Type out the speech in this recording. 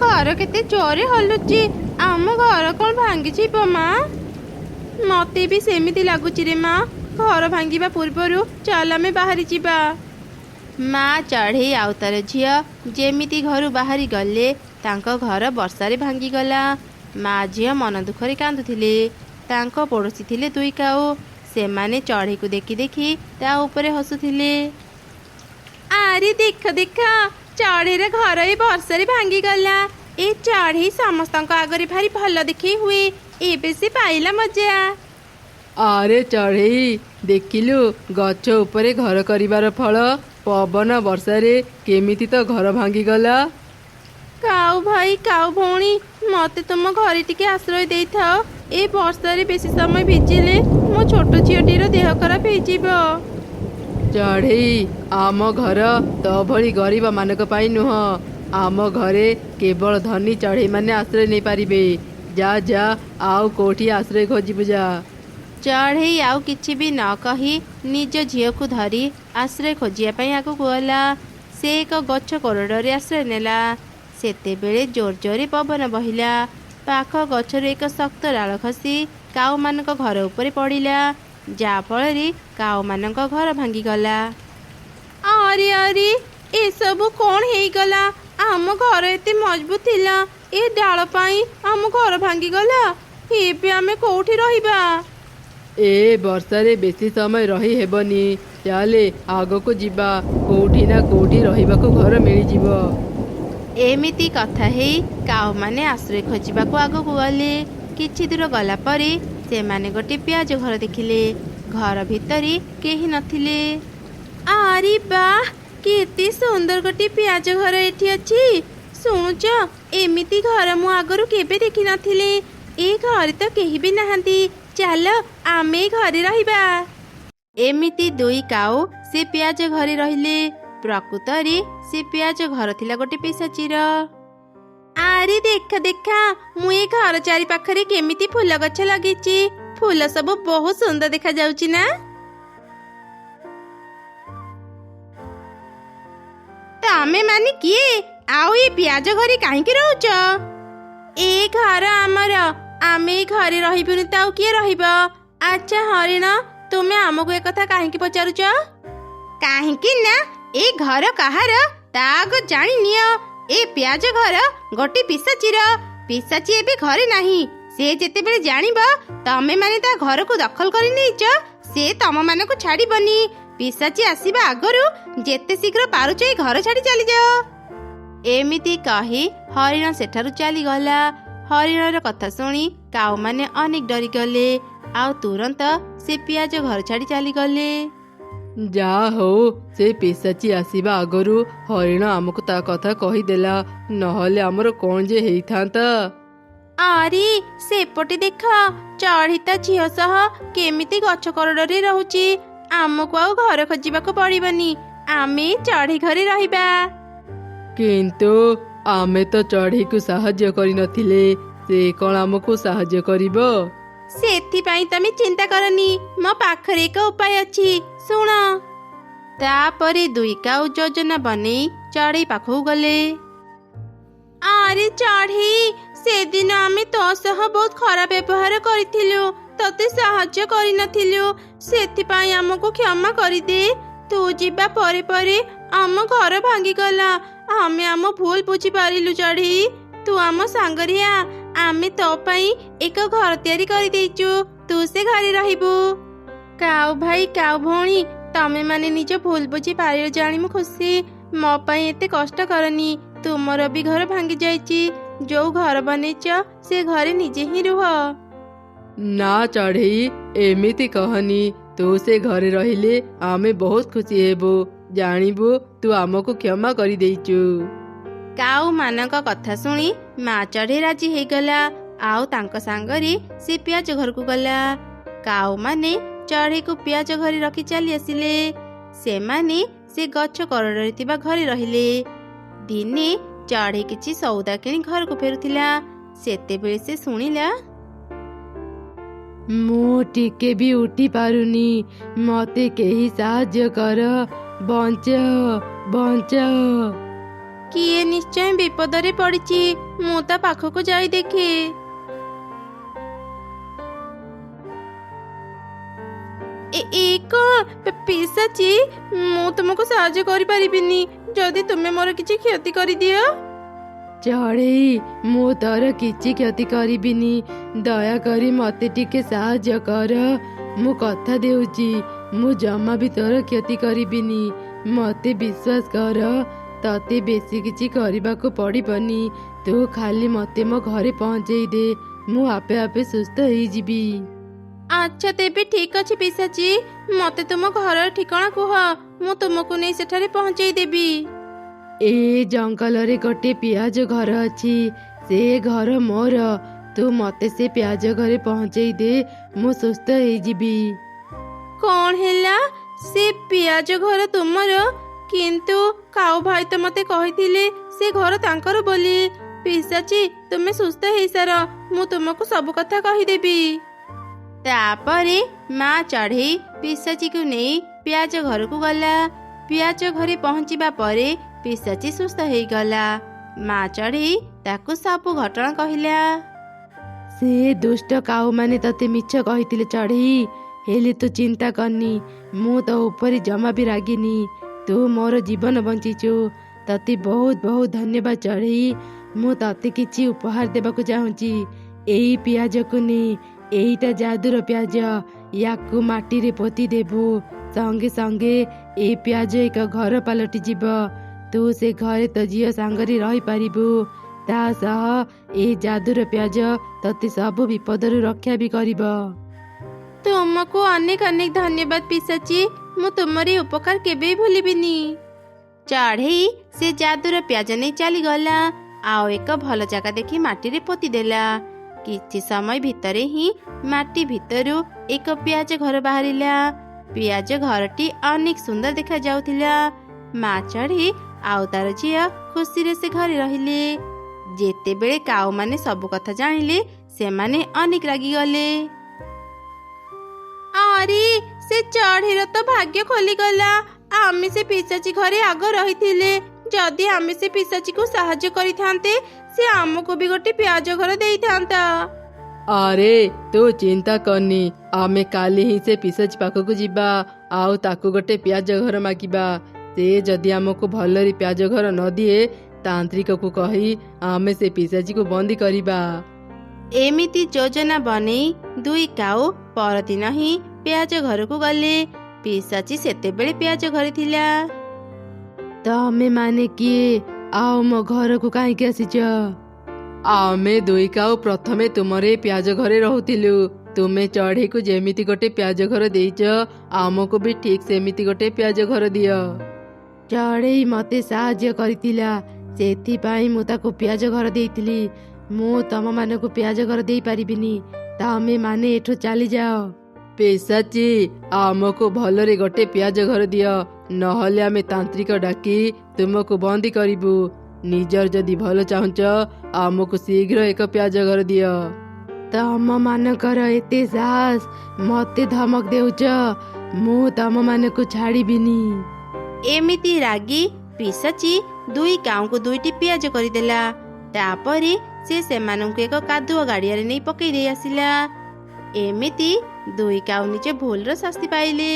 घर केते जोरे हलुची आम घर कौन भांगी जीव माँ मते भी सेमिति लागुची रे माँ घर भांगिबा पूर्वरु चल आमे बाहरी जीवा। माँ चढ़े आउ तार झिया जेमिति घर बाहरी गले तांको घर वर्षारे भांगीगला। माँ झिया मन दुखरे कांदुथिले। तांको पड़ोसी थिले दुई काऊ सेमाने चढ़े को देखी देखी ता उपरे हसुथिले। आरे देख देख चढ़े घर ए वर्षारे भांगीगला। ए चढ़े समस्तक आगरे भारी भल देखी हुए एबे से पाइला मजा। आरे चढ़ई देखिलु गछ उपरे घर करिवार फल पवन वर्षारे केमिति तो घर भांगीगला। काऊ भाई काऊ भौणी मते तुम घरे टिके आश्रय देई थाओ। ए वर्षारे बेसी समय भिजिले मो छोट झियोटीर देह खराब होइजिबो। चढ़ई आम घर तो भली गरीब मानक पाई नुह। आम घरे केवल धनी चढ़ई माने आश्रय नहीं पारिबे। जा जा आउ कोठी आश्रय खोजिबु जा। चढ़ई आउ किछि भी न कही निज झियो को धरी आश्रय खोजिया पई आगु गला। से एक गछ कोरडरे आश्रय नेला। सेतेबेले जोर जोरे पवन बहिला। पाख गछर एक शक्त डाल खसी काऊ मानक घर उपरे पड़िला। जा फल काऊ मानक घर भांगीगला। अरे अरे ए सबु कौन हेगला आम घर एते मजबूत थिला ए डाल पाई आम घर भांगीगला। एबे आमे कोठी रहिबा। ए वर्षारे बेसी समय रही हेबनी। चले आगको जीवा कोठी ना कोठी रहिबाको घर मिली जीवो। एमिति कथा हेई काऊ माने आश्रय खोजिबाको आगको गले। किछि दूर गला परे सेमाने गोटे प्याज घर देखिले। घर भितरी केही नथिले। आरी बाह केते सुंदर गोटे प्याज घर एठी अछि। सुनुच एमिति घर मु आगरु केबे देखि नथिले। ए घर तो केही भी नाहंती। चल आमे घरे रहिबा। एमिति दुई काऊ से प्याज घरे रहिले। प्रकृतरे से प्याज घर थिला गोटे पेशाचीर। आरे देख देखा मु ए घर चारि पाखरे केमिति फूल गछ लगिछि। फूल सब बहुत सुंदर देखा जाउछि ना। तमे माने किए आउ ए प्याज घरे काहेकि रहउछ। ए घर आमर आमे घरे रहिबुनि ताउ किए रहिब। अच्छा हरिण तुमे आमको एक कथा काहेकि पचारुछ। काहेकि ना ए घर कहार ताग जानि नियो। ए प्याज घर गोटे पिशाचीर। पिशाची एबे घरे नाही। से जेतेबेले जानिबो तमे माने ता घर को दखल करि नेइछ से तम माने को छाड़ीबनी। पिशाची आसीबा आगरु जेते शीघ्र पारुछ ए घर छाड़ी चली जाओ। एमिति कही हरिण सेठारु चली गला। हरिणर कथा शुणी काऊ माने अनेक डरी गले। आउ तुरंत से पियाज घर छाड़ी चली गले। जा हो से पेशाची आसीबा आगरु हरिण आमको ता कथा कहीदेला नहले आमर कौन जे हेइथांता। आरी सेपटे देख चढ़ीता झियो सह केमिति गछ करडरे रहूची। आमको आउ घर खोजिबाको पड़िबनी। आमे चढ़ी घरे रहिबा। किंतु आमे तो चढ़ी को साहाଯ୍य करि नथिले। से कौन आमको साहाଯ୍य करिबो। सेथिपाई तमे चिंता करनी मो पाखरे एक उपाय अछि सुन। तापरे दुई काऊ योजना बने चढ़ई पाखु गले। आरे चढ़ई से दिन आमे तो सह बहुत खराब व्यवहार करिथिलु तते साहाଯ୍य करि नथिलु। सेथिपाई हमको क्षमा करि दे। तू जिबा परे परे आम घर भांगी गला। आमे आम भूल बुझी पारिलु चढ़ई। तू आम सांगरिया आमे तो पाई एक घर तैयारी करि देइचु। तू से घरे रहिबु। काऊ भाई काऊ भौणी तमे माने निज भूल बुझी पारिल जानी मु खुशी। मो पाई एते कष्ट करनी। तुमर भी घर भांगी जाइची। जो घर बनेच से घरे निजे ही रुह। ना चढ़ई एमिति कहनी। तू से घरे रहिले आमे बहुत खुशी हेबो। जानिबु तू आमको क्षमा करि देइचु। काऊ मानक कथा शुणी माँ चढ़े राजी हो गला। आउ तांको सांगरे से पियाज घर को गला। काऊ माने चढ़े को पियाज घरे रखी चली आसिले। से माने से गछ करडरे थिबा घरे रहिले। दिने चढ़े किछि सौदा किणी घर को फेरुथिला। सेतेबेले से शुणिला मु टिके भी उठी पारुनी। मते केही साहाଯ୍य कर। बंचाओ बंचाओ। କିଏ ନିଶ୍ଚୟ ବିପଦରେ ପଡ଼ିଛି। ମୁଁ ତା ପାଖକୁ ଯାଇ ଦେଖେ। ପିଶାଚି, ମୁଁ ତୁମକୁ ସାହାଯ୍ୟ କରିପାରିବିନି ଯଦି ତୁମେ ମୋର କିଛି କ୍ଷତି କରିଦିଅ। ଚଢ଼େଇ, ମୁଁ ତୋର କିଛି କ୍ଷତି କରିବିନି। ଦୟାକରି ମତେ ଟିକେ ସାହାଯ୍ୟ କର। ମୁଁ କଥା ଦେଉଛି, ମୁଁ ଜମା ବି ତୋର କ୍ଷତି କରିବିନି। ମତେ ବିଶ୍ୱାସ କର, ତତେ ବେଶୀ କିଛି କରିବାକୁ ପଡ଼ିବନି। ତୁ ଖାଲି ମତେ ମୋ ଘରେ ପହଞ୍ଚେଇ ଦେ, ମୁଁ ଆପେ ଆପେ ସୁସ୍ଥ ହେଇଯିବି। ଆଚ୍ଛା, ତେବେ ଠିକ୍ ଅଛି ପିଶାଚି, ମତେ ତୁମ ଘରର ଠିକଣା କୁହ, ମୁଁ ତୁମକୁ ନେଇ ସେଠାରେ ପହଞ୍ଚେଇ ଦେବି। ଏ ଜଙ୍ଗଲରେ ଗୋଟେ ପିଆଜ ଘର ଅଛି, ସେ ଘର ମୋର। ତୁ ମତେ ସେ ପିଆଜ ଘରେ ପହଞ୍ଚେଇ ଦେ, ମୁଁ ସୁସ୍ଥ ହେଇଯିବି। କ'ଣ ହେଲା? ସେ ପିଆଜ ଘର ତୁମର? କିନ୍ତୁ କାଉ ଭାଇ ତ ମତେ କହିଥିଲେ ସେ ଘର ତାଙ୍କର ବୋଲି। ପିଶାଚି, ତୁମେ ସୁସ୍ଥ ହେଇସାର, ମୁଁ ତୁମକୁ ସବୁ କଥା କହିଦେବି। ତାପରେ ମା ଚଢ଼େଇ ପିଶାଚିକୁ ନେଇ ପିଆଜ ଘରକୁ ଗଲା। ପିଆଜ ଘରେ ପହଞ୍ଚିବା ପରେ ପିଶାଚି ସୁସ୍ଥ ହେଇଗଲା। ମା ଚଢ଼େଇ ତାକୁ ସବୁ ଘଟଣା କହିଲା। ସେ ଦୁଷ୍ଟ କାଉମାନେ ତତେ ମିଛ କହିଥିଲେ ଚଢ଼େଇ, ହେଲେ ତୁ ଚିନ୍ତା କରନି, ମୁଁ ତୋ ଉପରେ ଜମା ବି ରାଗିନି। ତୁ ମୋର ଜୀବନ ବଞ୍ଚିଛୁ, ତତେ ବହୁତ ବହୁତ ଧନ୍ୟବାଦ ଚଢ଼େଇ। ମୁଁ ତତେ କିଛି ଉପହାର ଦେବାକୁ ଚାହୁଁଛି। ଏଇ ପିଆଜକୁ ନେଇ, ଏଇଟା ଯାଦୁର ପିଆଜ, ୟାକୁ ମାଟିରେ ପୋତି ଦେବୁ। ସଙ୍ଗେ ସଙ୍ଗେ ଏଇ ପିଆଜ ଏକ ଘର ପାଲଟି ଯିବ। ତୁ ସେ ଘରେ ତୋ ଝିଅ ସାଙ୍ଗରେ ରହିପାରିବୁ। ତା ସହ ଏଇ ଯାଦୁର ପିଆଜ ତତେ ସବୁ ବିପଦରୁ ରକ୍ଷା ବି କରିବ। ତୁମକୁ ଅନେକ ଅନେକ ଧନ୍ୟବାଦ ପିଶାଚି, ମୁଁ ତୁମର ଏ ଉପକାର କେବେ ଭୁଲିବିନି। ଚଢ଼େଇ ସେ ଯାଦୁର ପିଆଜ ନେଇ ଚାଲିଗଲା। ଆଉ ଏକ ଭଲ ଜାଗା ଦେଖି ମାଟିରେ ପୋତି ଦେଲା। କିଛି ସମୟ ଭିତରେ ହିଁ ମାଟି ଭିତରୁ ଏକ ପିଆଜ ଘର ବାହାରିଲା। ପିଆଜ ଘରଟି ଅନେକ ସୁନ୍ଦର ଦେଖାଯାଉଥିଲା। ମା ଚଢ଼େଇ ଆଉ ତାର ଝିଅ ଖୁସିରେ ସେ ଘରେ ରହିଲେ। ଯେତେବେଳେ କାଉମାନେ ସବୁ କଥା ଜାଣିଲେ, ସେମାନେ ଅନେକ ରାଗିଗଲେ। ଆରେ, ସେ ଚଢ଼େଇର ତ ଭାଗ୍ୟ ଖୋଲିଗଲା। ଆମେ ସେ ପିଶାଚି ଘରେ ଆଗ ରହିଥିଲେ। ଯଦି ଆମେ ସେ ପିଶାଚିକୁ ସାହାଯ୍ୟ କରିଥାନ୍ତେ, ସେ ଆମକୁ ବି ଗୋଟେ ପିଆଜ ଘର ଦେଇଥାନ୍ତା। ଆରେ, ତୁ ଚିନ୍ତା କରନି, ଆମେ କାଲି ହିଁ ସେ ପିଶାଚି ପାଖକୁ ଯିବା ଆଉ ତାକୁ ଗୋଟେ ପିଆଜ ଘର ମାଗିବା। ସେ ଯଦି ଆମକୁ ଭଲରେ ପିଆଜ ଘର ନ ଦିଏ, ତାନ୍ତ୍ରିକକୁ କହି ଆମେ ସେ ପିଶାଚିକୁ ବନ୍ଦୀ କରିବା। ଏମିତି ଯୋଜନା ବନେଇ ଦୁଇ କାଉ ପରଦିନ ହିଁ ପିଆଜ ଘରକୁ ଗଲେ। ପିଶାଚି ସେତେବେଳେ ପିଆଜ ଘରେ ଥିଲା। ତମେ ମାନେ କିଏ? ଆଉ ମୋ ଘରକୁ କାହିଁକି ଆସିଛ? ଆମେ ଦୁଇ କାଉ ପ୍ରଥମେ ତୁମର ଏ ପିଆଜ ଘରେ ରହୁଥିଲୁ। ତୁମେ ଚଢ଼େଇକୁ ଯେମିତି ଗୋଟେ ପିଆଜ ଘର ଦେଇଛ, ଆମକୁ ବି ଠିକ୍ ସେମିତି ଗୋଟେ ପିଆଜ ଘର ଦିଅ। ଚଢ଼େଇ ମତେ ସାହାଯ୍ୟ କରିଥିଲା, ସେଥିପାଇଁ ମୁଁ ତାକୁ ପିଆଜ ଘର ଦେଇଥିଲି। ମୁଁ ତମମାନଙ୍କୁ ପିଆଜ ଘର ଦେଇପାରିବିନି, ତମେ ମାନେ ଏଠୁ ଚାଲିଯାଅ। ପିଶାଚି, ଆମକୁ ଭଲରେ ଗୋଟେ ପିଆଜ ଘର ଦିଅ, ନହେଲେ ଆମେ ତାନ୍ତ୍ରିକ ଡାକି ତୁମକୁ ବନ୍ଦୀ କରିବୁ। ନିଜର ଯଦି ଭଲ ଚାହୁଁଛ, ଆମକୁ ଶୀଘ୍ର ଏକ ପିଆଜ ଘର ଦିଅ। ତମ ମାନଙ୍କର ଏତେ ସାହସ, ମତେ ଧମକ ଦେଉଛ? ମୁଁ ତମମାନଙ୍କୁ ଛାଡ଼ିବିନି। ଏମିତି ରାଗି ପିଶାଚି ଦୁଇ କାଉଙ୍କୁ ଦୁଇଟି ପିଆଜ କରିଦେଲା। ତାପରେ ସେ ସେମାନଙ୍କୁ ଏକ କାଦୁଅ ଗାଡ଼ିଆରେ ନେଇ ପକେଇ ଦେଇ ଆସିଲା। ଏମିତି ଦୁଇ କାଉ ନିଜ ଭୁଲର ଶାସ୍ତି ପାଇଲେ।